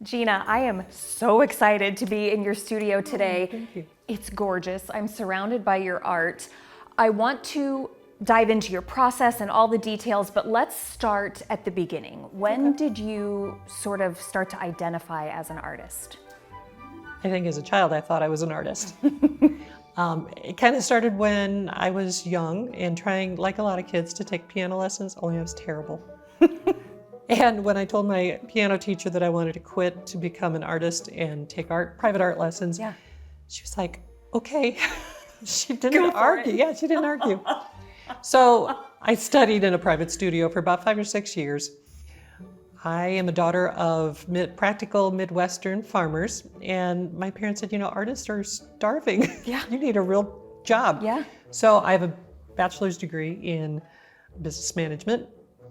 Gina, I am so excited to be in your studio today. Thank you. It's gorgeous. I'm surrounded by your art. I want to dive into your process and all the details, but let's start at the beginning. When did you sort of start to identify as an artist? I think as a child, I thought I was an artist. It kind of started when I was young and trying, like a lot of kids, to take piano lessons, only I was terrible. And when I told my piano teacher that I wanted to quit to become an artist and take private art lessons, she was like, okay. She didn't argue. Yeah, she didn't argue. So I studied in a private studio for about 5 or 6 years. I am a daughter of practical Midwestern farmers, and my parents said, artists are starving. Yeah. You need a real job. Yeah. So I have a bachelor's degree in business management.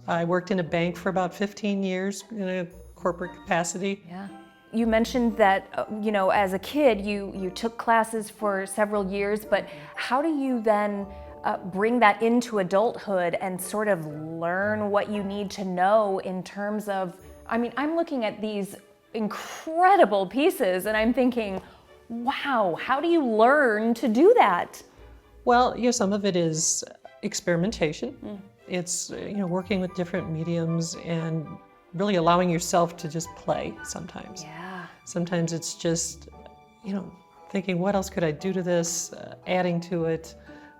I worked in a bank for about 15 years in a corporate capacity. Yeah. You mentioned that, as a kid, you took classes for several years, but how do you then bring that into adulthood and sort of learn what you need to know in terms of, I'm looking at these incredible pieces and I'm thinking, wow, how do you learn to do that? Well, some of it is experimentation. It's, working with different mediums and really allowing yourself to just play sometimes. Yeah. Sometimes it's just, thinking, what else could I do to this, adding to it.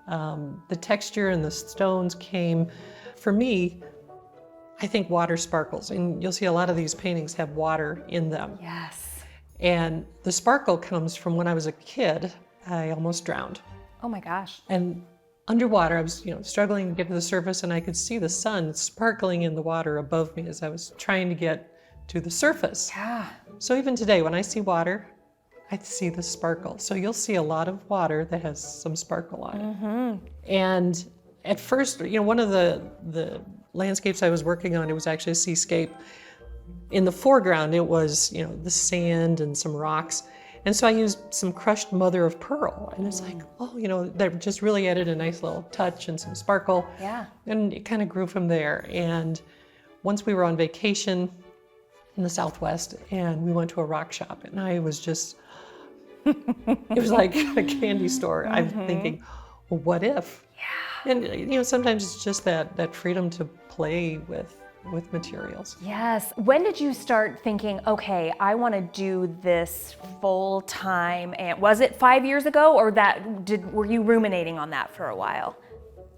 The texture and the stones came, for me, I think water sparkles. And you'll see a lot of these paintings have water in them. Yes. And the sparkle comes from when I was a kid, I almost drowned. Oh my gosh. And underwater, I was, struggling to get to the surface, and I could see the sun sparkling in the water above me as I was trying to get to the surface. Yeah. So even today, when I see water, I see the sparkle. So you'll see a lot of water that has some sparkle on it. Mm-hmm. And at first, one of the landscapes I was working on, it was actually a seascape. In the foreground, it was, the sand and some rocks. And so I used some crushed mother of pearl, and it's like, that just really added a nice little touch and some sparkle. Yeah. And it kind of grew from there. And once we were on vacation in the Southwest, and we went to a rock shop, and I was just, it was like a candy store. I'm thinking, well, what if? Yeah. And sometimes it's just that freedom to play with materials. Yes. When did you start thinking, okay, I want to do this full time? And was it 5 years ago, or were you ruminating on that for a while?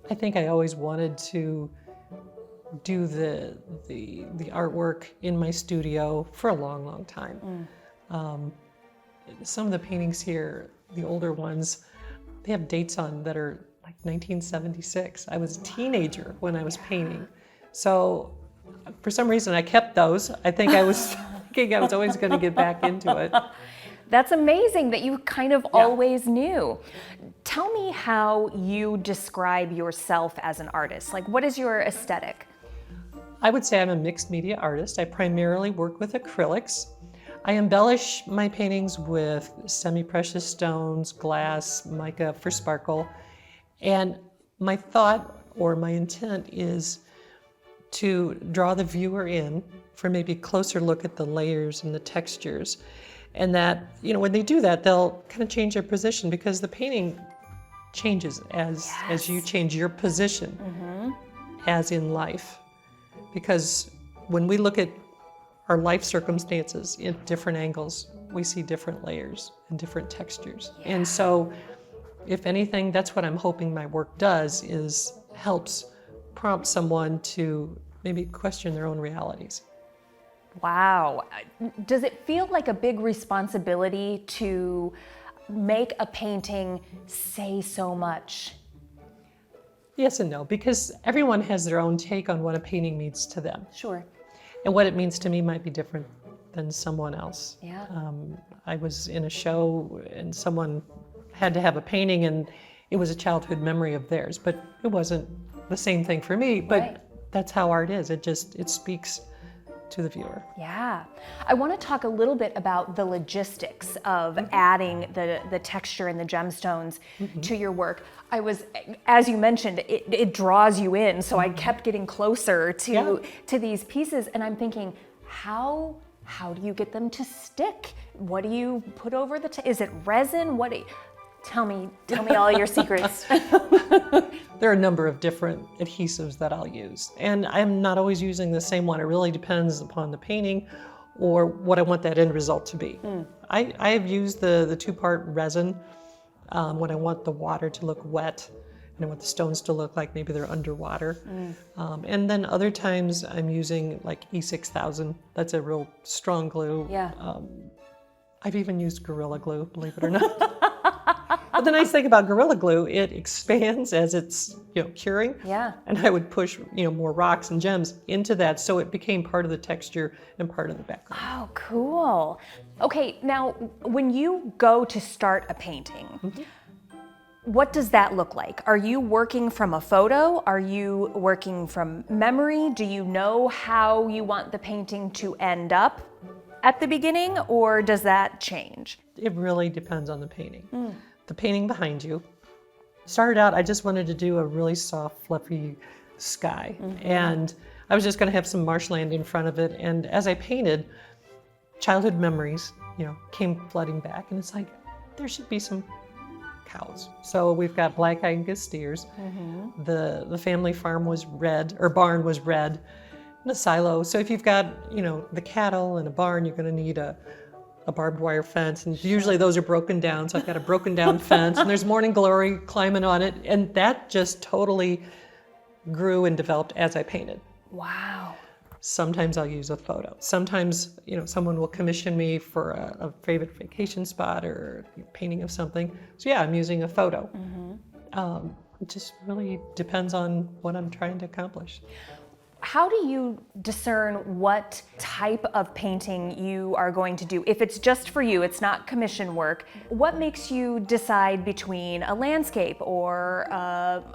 I think I always wanted to do the artwork in my studio for a long, long time. Some of the paintings here, the older ones, they have dates on that are like 1976. I was a teenager when I was painting. So for some reason I kept those. I think I was thinking I was always going to get back into it. That's amazing that you kind of always knew. Tell me how you describe yourself as an artist. Like, what is your aesthetic? I would say I'm a mixed media artist. I primarily work with acrylics. I embellish my paintings with semi-precious stones, glass, mica for sparkle. And my thought or my intent is to draw the viewer in for maybe a closer look at the layers and the textures. And that, when they do that, they'll kind of change their position, because the painting changes as you change your position, as in life. Because when we look at our life circumstances in different angles, we see different layers and different textures. Yeah. And so, if anything, that's what I'm hoping my work does, is helps prompt someone to maybe question their own realities. Wow. Does it feel like a big responsibility to make a painting say so much? Yes and no, because everyone has their own take on what a painting means to them. Sure. And what it means to me might be different than someone else. Yeah. I was in a show and someone had to have a painting, and it was a childhood memory of theirs, but it wasn't the same thing for me. But that's how art is. It speaks to the viewer. Yeah. I want to talk a little bit about the logistics of adding the texture and the gemstones to your work. As you mentioned, it draws you in, so I kept getting closer to these pieces, and I'm thinking, how how do you get them to stick? What do you put over the is it resin? Tell me all your secrets. There are a number of different adhesives that I'll use, and I'm not always using the same one. It really depends upon the painting or what I want that end result to be. I have used the two-part resin when I want the water to look wet and I want the stones to look like maybe they're underwater. And then other times I'm using like E6000. That's a real strong glue. Yeah. I've even used Gorilla Glue, believe it or not. But the nice thing about Gorilla Glue, it expands as it's curing. Yeah. And I would push more rocks and gems into that, so it became part of the texture and part of the background. Oh, cool. Okay, now when you go to start a painting, what does that look like? Are you working from a photo? Are you working from memory? Do you know how you want the painting to end up at the beginning, or does that change? It really depends on the painting. The painting behind you. Started out, I just wanted to do a really soft, fluffy sky. And I was just gonna have some marshland in front of it. And as I painted, childhood memories, came flooding back. And it's like, there should be some cows. So we've got black Angus steers. The family farm was red, or barn was red, and a silo. So if you've got, the cattle and a barn, you're gonna need a barbed wire fence, and usually those are broken down. So I've got a broken down fence, and there's morning glory climbing on it, and that just totally grew and developed as I painted. Wow. Sometimes I'll use a photo. Sometimes, someone will commission me for a favorite vacation spot or painting of something. So yeah, I'm using a photo. It just really depends on what I'm trying to accomplish. How do you discern what type of painting you are going to do? If it's just for you, it's not commission work, what makes you decide between a landscape or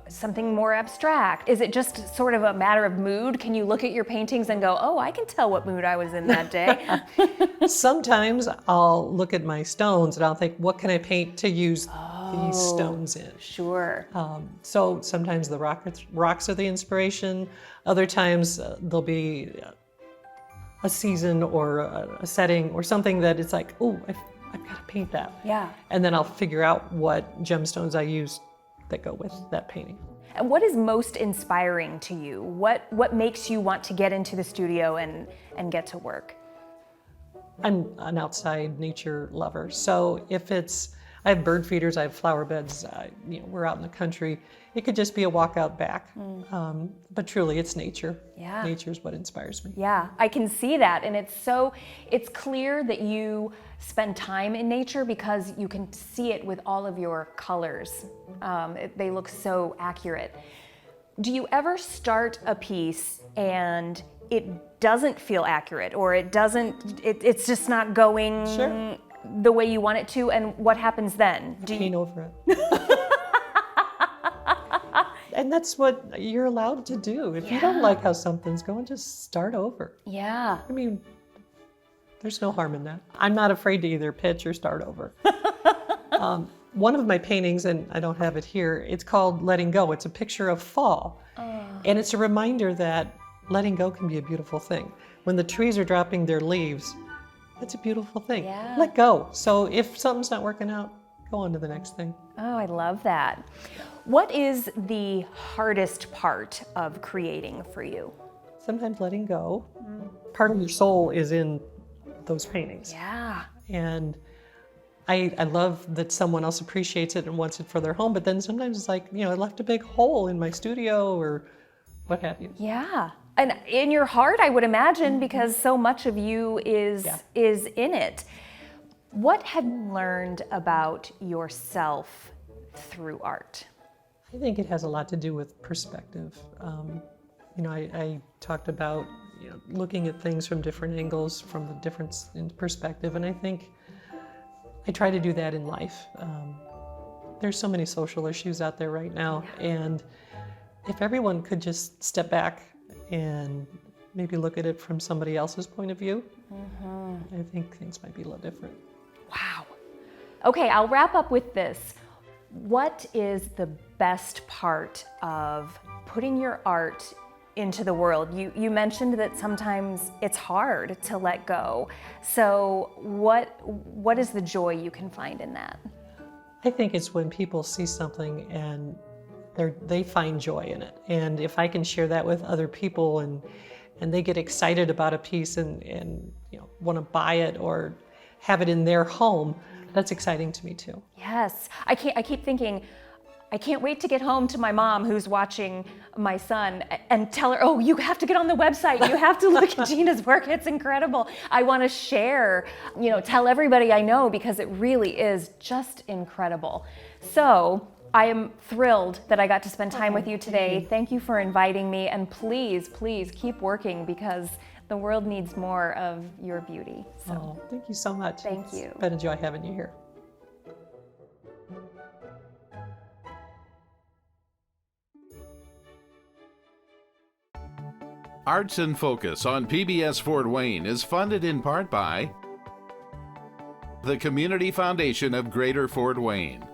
something more abstract? Is it just sort of a matter of mood? Can you look at your paintings and go, oh, I can tell what mood I was in that day? Sometimes I'll look at my stones and I'll think, what can I paint to use these stones in? Sure. So sometimes the rocks are the inspiration. Other times there'll be a season or a setting or something that it's like, oh, I've got to paint that. Yeah. And then I'll figure out what gemstones I use that go with that painting. And what is most inspiring to you? What makes you want to get into the studio and get to work? I'm an outside nature lover. So if I have bird feeders, I have flower beds, we're out in the country. It could just be a walk out back. But truly, it's nature. Yeah. Nature's what inspires me. Yeah, I can see that. And it's clear that you spend time in nature because you can see it with all of your colors. They look so accurate. Do you ever start a piece and it doesn't feel accurate, or it's just not going Sure. the way you want it to, and what happens then? Paint over it. And that's what you're allowed to do. If you don't like how something's going, just start over. Yeah. I mean, there's no harm in that. I'm not afraid to either pitch or start over. One of my paintings, and I don't have it here, it's called Letting Go. It's a picture of fall. And it's a reminder that letting go can be a beautiful thing. When the trees are dropping their leaves, that's a beautiful thing. Yeah. Let go. So if something's not working out, go on to the next thing. Oh, I love that. What is the hardest part of creating for you? Sometimes letting go. Part of your soul is in those paintings. Yeah. And I love that someone else appreciates it and wants it for their home, but then sometimes it's like, I left a big hole in my studio or what have you. Yeah. And in your heart, I would imagine, because so much of you is in it. What have you learned about yourself through art? I think it has a lot to do with perspective. I talked about looking at things from different angles, from the difference in perspective, and I think I try to do that in life. There's so many social issues out there right now, and if everyone could just step back and maybe look at it from somebody else's point of view, I think things might be a little different. Wow. Okay, I'll wrap up with this. What is the best part of putting your art into the world. You mentioned that sometimes it's hard to let go. So what is the joy you can find in that? I think it's when people see something and they find joy in it. And if I can share that with other people and they get excited about a piece and want to buy it or have it in their home, that's exciting to me too. Yes, I keep thinking, I can't wait to get home to my mom who's watching my son and tell her, oh, you have to get on the website. You have to look at Gina's work. It's incredible. I want to share, tell everybody I know because it really is just incredible. So I am thrilled that I got to spend time with you today. Thank you for inviting me. And please, please keep working because the world needs more of your beauty. So thank you so much. Thank you. It's been a joy having you here. Arts in Focus on PBS Fort Wayne is funded in part by the Community Foundation of Greater Fort Wayne,